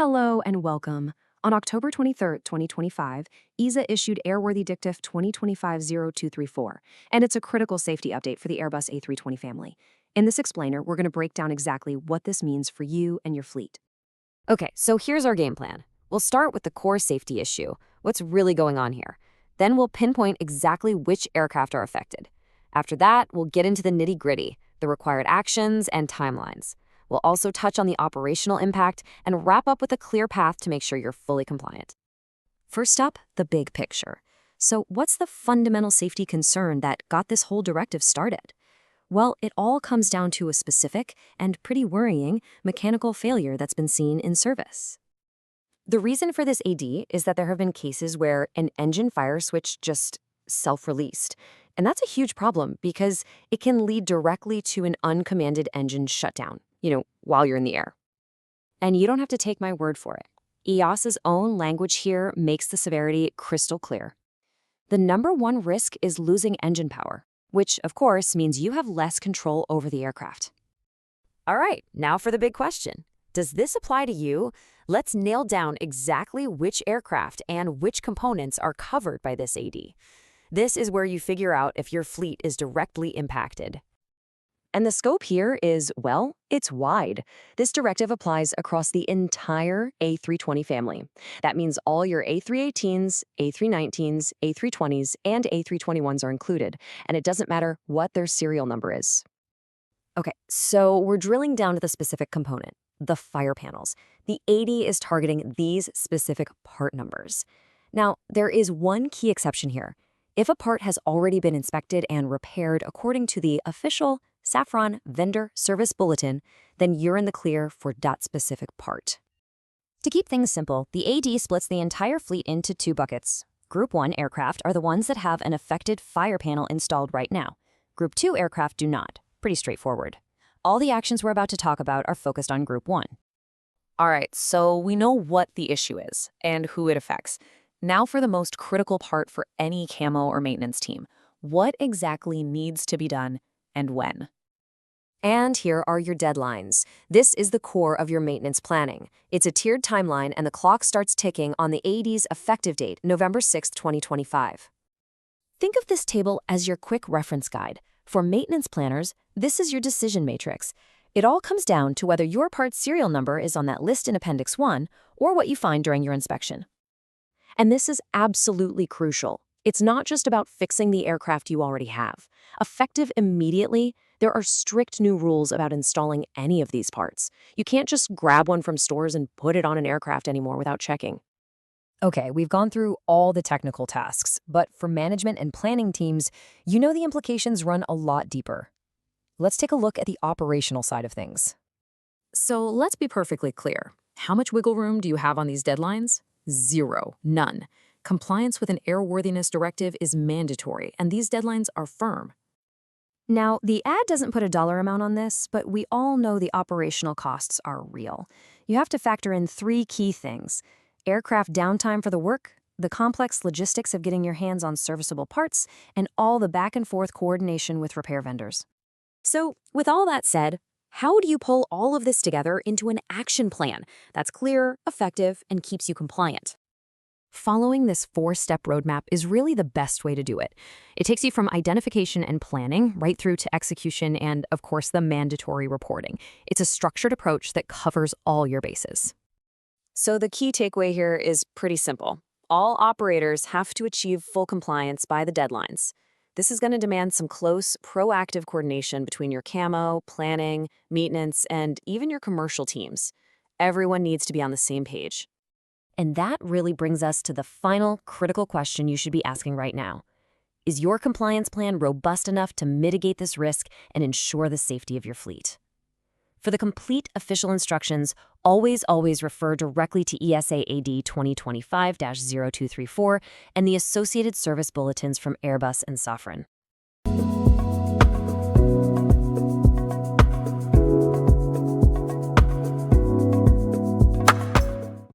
Hello and welcome. On October 23rd, 2025, EASA issued Airworthy Dictive 2025-0234, and it's a critical safety update for the Airbus A320 family. In this explainer, we're going to break down exactly what this means for you and your fleet. Okay, so here's our game plan. We'll start with the core safety issue, what's really going on here. Then we'll pinpoint exactly which aircraft are affected. After that, we'll get into the nitty-gritty, the required actions and timelines. We'll also touch on the operational impact and wrap up with a clear path to make sure you're fully compliant. First up, the big picture. So what's the fundamental safety concern that got this whole directive started? Well, it all comes down to a specific and pretty worrying mechanical failure that's been seen in service. The reason for this AD is that there have been cases where an engine fire switch just self-released. And that's a huge problem because it can lead directly to an uncommanded engine shutdown, while you're in the air. And you don't have to take my word for it. EASA's own language here makes the severity crystal clear. The number one risk is losing engine power, which, of course, means you have less control over the aircraft. All right, now for the big question. Does this apply to you? Let's nail down exactly which aircraft and which components are covered by this AD. This is where you figure out if your fleet is directly impacted. And the scope here is, well, it's wide. This directive applies across the entire A320 family. That means all your A318s, A319s, A320s, and A321s are included, and it doesn't matter what their serial number is. Okay, so we're drilling down to the specific component, the fire panels. The AD is targeting these specific part numbers. Now, there is one key exception here. If a part has already been inspected and repaired according to the official Safran Vendor Service Bulletin, then you're in the clear for that specific part. To keep things simple, the AD splits the entire fleet into two buckets. Group 1 aircraft are the ones that have an affected fire panel installed right now. Group 2 aircraft do not. Pretty straightforward. All the actions we're about to talk about are focused on Group 1. All right, so we know what the issue is and who it affects. Now for the most critical part for any camo or maintenance team. What exactly needs to be done and when? And here are your deadlines. This is the core of your maintenance planning. It's a tiered timeline, and the clock starts ticking on the AD's effective date, November 6, 2025. Think of this table as your quick reference guide. For maintenance planners, this is your decision matrix. It all comes down to whether your part's serial number is on that list in Appendix 1 or what you find during your inspection. And this is absolutely crucial. It's not just about fixing the aircraft you already have. Effective immediately, there are strict new rules about installing any of these parts. You can't just grab one from stores and put it on an aircraft anymore without checking. Okay, we've gone through all the technical tasks, but for management and planning teams, the implications run a lot deeper. Let's take a look at the operational side of things. So let's be perfectly clear. How much wiggle room do you have on these deadlines? Zero. None. Compliance with an airworthiness directive is mandatory, and these deadlines are firm. Now, the ad doesn't put a dollar amount on this, but we all know the operational costs are real. You have to factor in three key things: aircraft downtime for the work, the complex logistics of getting your hands on serviceable parts, and all the back-and-forth coordination with repair vendors. So, with all that said, how do you pull all of this together into an action plan that's clear, effective, and keeps you compliant? Following this 4-step roadmap is really the best way to do it. It takes you from identification and planning right through to execution and, of course, the mandatory reporting. It's a structured approach that covers all your bases. So the key takeaway here is pretty simple. All operators have to achieve full compliance by the deadlines. This is going to demand some close, proactive coordination between your camo, planning, maintenance, and even your commercial teams. Everyone needs to be on the same page. And that really brings us to the final critical question you should be asking right now. Is your compliance plan robust enough to mitigate this risk and ensure the safety of your fleet? For the complete official instructions, always refer directly to EASA AD 2025-0234 and the associated service bulletins from Airbus and Safran.